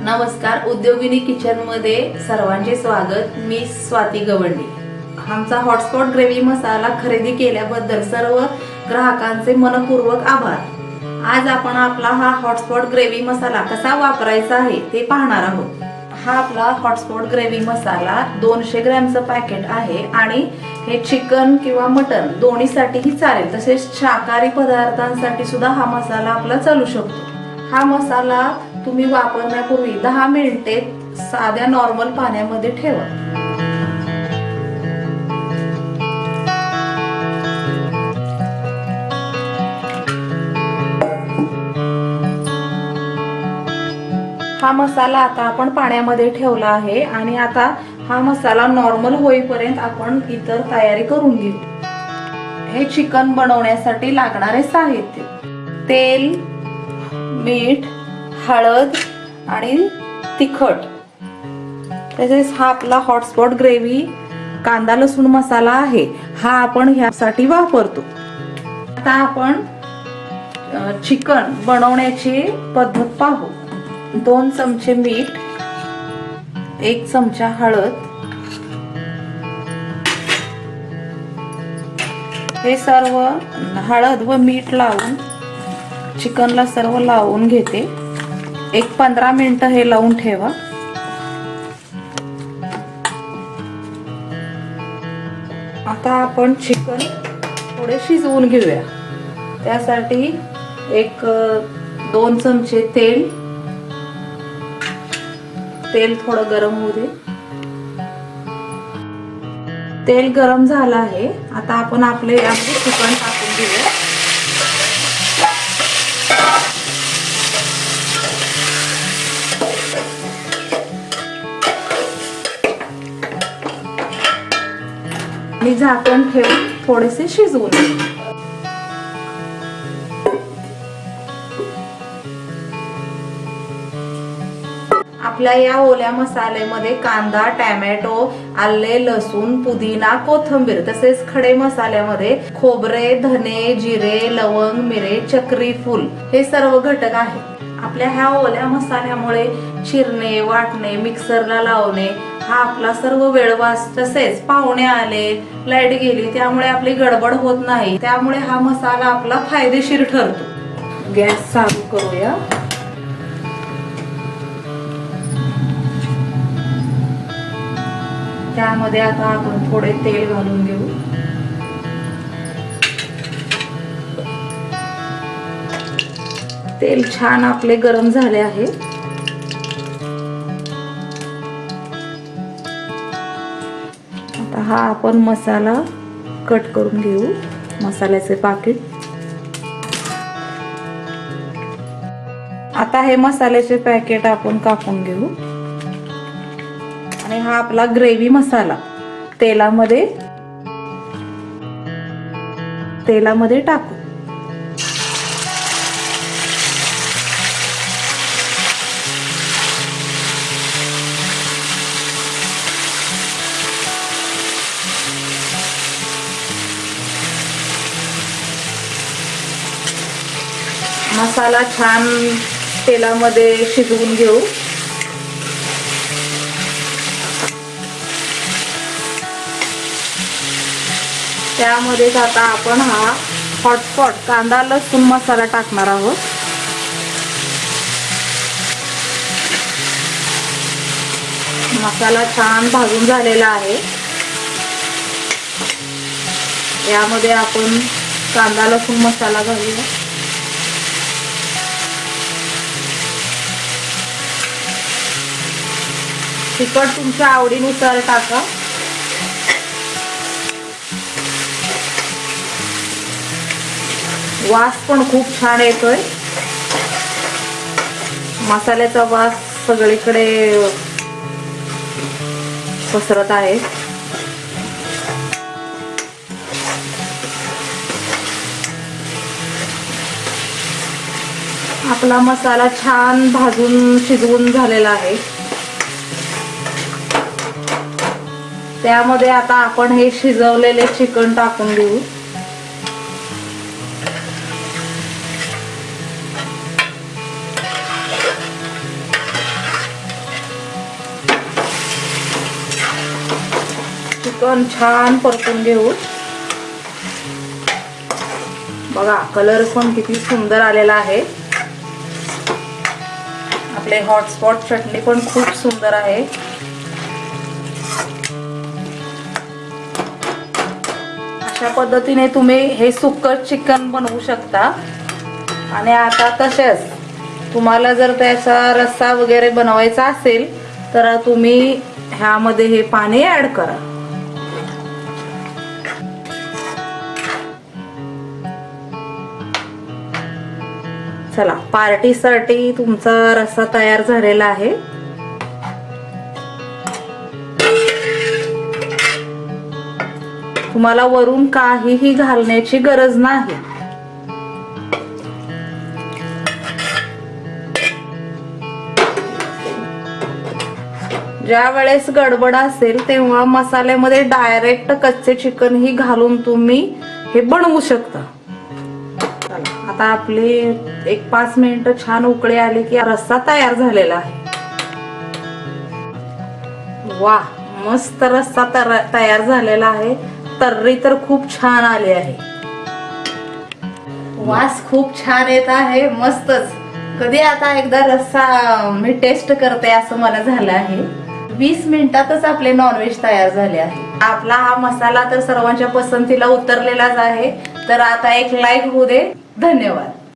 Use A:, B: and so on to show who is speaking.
A: नमस्कार, उद्योगिनी किचन मध्ये सर्वांचे स्वागत। मी स्वाती गवंडी। आमचा हॉटस्पॉट ग्रेव्ही मसाला खरेदी केल्याबद्दल सर्व ग्राहकांचे मनपूर्वक आभार। आज आपण आपला हा हॉटस्पॉट ग्रेव्ही मसाला कसा वापरायचा आहे ते पाहणार आहोत। हा आपला हॉटस्पॉट ग्रेव्ही मसाला 200 ग्रॅमचं पॅकेट आहे आणि हे चिकन किंवा मटन दोन्हीसाठीही चालेल, तसेच शाकाहारी पदार्थांसाठी सुद्धा हा मसाला आपला चालू शकतो। हा मसाला तुम्ही वापरण्यापूर्वी 10 मिनिटे साध्या नॉर्मल पाण्यामध्ये ठेवा। हा मसाला आता आपण पाण्यामध्ये ठेवला आहे आणि आता हा मसाला नॉर्मल होईपर्यंत आपण इतर तयारी करून घेऊ। हे चिकन बनवण्यासाठी लागणारे साहित्य: तेल, मीठ, हळद आणि तिखट। तसेच हा आपला हॉटस्पॉट ग्रेव्ही कांदा लसूण मसाला आहे, हा आपण ह्यासाठी वापरतो। आता आपण चिकन बनवण्याची पद्धत पाहू। 2 चमचे मीठ, 1 चमचा हळद, हे सर्व हळद व मीठ लावून चिकनला सर्व लावून घेते। 15 मिनिटं हे लावून ठेवा। आता आपण चिकन थोडे शिजवून घेऊया। त्यासाठी 2 चमचे तेल थोडं गरम होऊ दे। तेल गरम झालं आहे, आता आपण आपले यामध्ये चिकन टाकून घेऊया। आणि झाकण ठेवून थोडेसे शिजवून घेऊ। आपल्या या ओल्या मसाल्यामध्ये कांदा, टोमॅटो, आले, लसूण, पुदिना, कोथिंबीर तसेच खडे मसाल्यामध्ये खोबरे, धने, जिरे, लवंग, मिरे, चक्री फूल हे सर्व घटक आहेत। आपल्या ह्या ओल्या मसाल्यामुळे चिरणे, वाटणे, मिक्सरला लावणे हा आपला सर्व वेळ वाचतो। तसेच पाहुणे आले, लाईट गेली, त्यामुळे आपली गडबड होत नाही। त्यामुळे हा मसाला आपला फायदेशीर ठरतो। गॅस चालू करूया। त्यामध्ये आता आपण थोडे तेल घालून घेऊ। तेल छान आपले गरम झाले आहे। आता हा आपण मसाला कट करून घेऊ, मसाल्याचे पाकिट। आता हे मसाल्याचे पॅकेट आपण कापून घेऊ आणि हा आपला ग्रेव्ही मसाला तेलामध्ये टाकू। मसाला छान तेलामध्ये शिजवून घेऊ। त्यामध्येच आता आपण हा हॉटस्पॉट कांदा लसूण मसाला टाकणार आहोत। मसाला छान भाजून झालेला आहे। यामध्ये आपण कांदा लसूण मसाला घालूया। तिखट तुमच्या आवडीनुसार टाका। वास पण खूप छान येतोय। मसाल्याचा वास सगळीकडे पसरत आहे। आपला मसाला छान भाजून शिजवून झालेला आहे। त्यामध्ये आता आपण हे शिजवलेले चिकन टाकून देऊ। चिकन छान परतून घेऊ. बघा कलर पण किती सुंदर आलेला आहे. आपले हॉटस्पॉट चटणी पण खूप सुंदर आहे. अशा पद्धतीने तुम्ही हे सुक्कं चिकन बनवू शकता. आणि आता तसेच तुम्हाला जर त्याचा रस्सा वगैरे बनवायचा असेल तर तुम्ही ह्यामध्ये हे पाणी ऍड करा. चला, पार्टीसाठी तुमचा रस्सा तयार झालेला आहे. तुम्हाला वरून काहीही घालण्याची गरज नाही. ज्या वेळेस गडबड असेल तेव्हा मसाल्यामध्ये डायरेक्ट कच्चे चिकन ही घालून तुम्ही हे बनवू शकता. आता आपले 1-5 मिनिटं छान उकळे आले की रस्सा तयार झालेला आहे. वा, मस्त रस्सा तयार झालेला आहे. तर्री तर खूप छान आली आहे. वास खूप छान येत आहे. मस्तच. कधी आता एकदा रस्सा मी टेस्ट करते असं मला झालं आहे. 20 मिनिटातच आपले नॉनव्हेज तयार झाले आहे. आपला हा मसाला तर सर्वांच्या पसंतीला उतरलेलाच आहे. तर आता एक लाईक होऊ दे. धन्यवाद.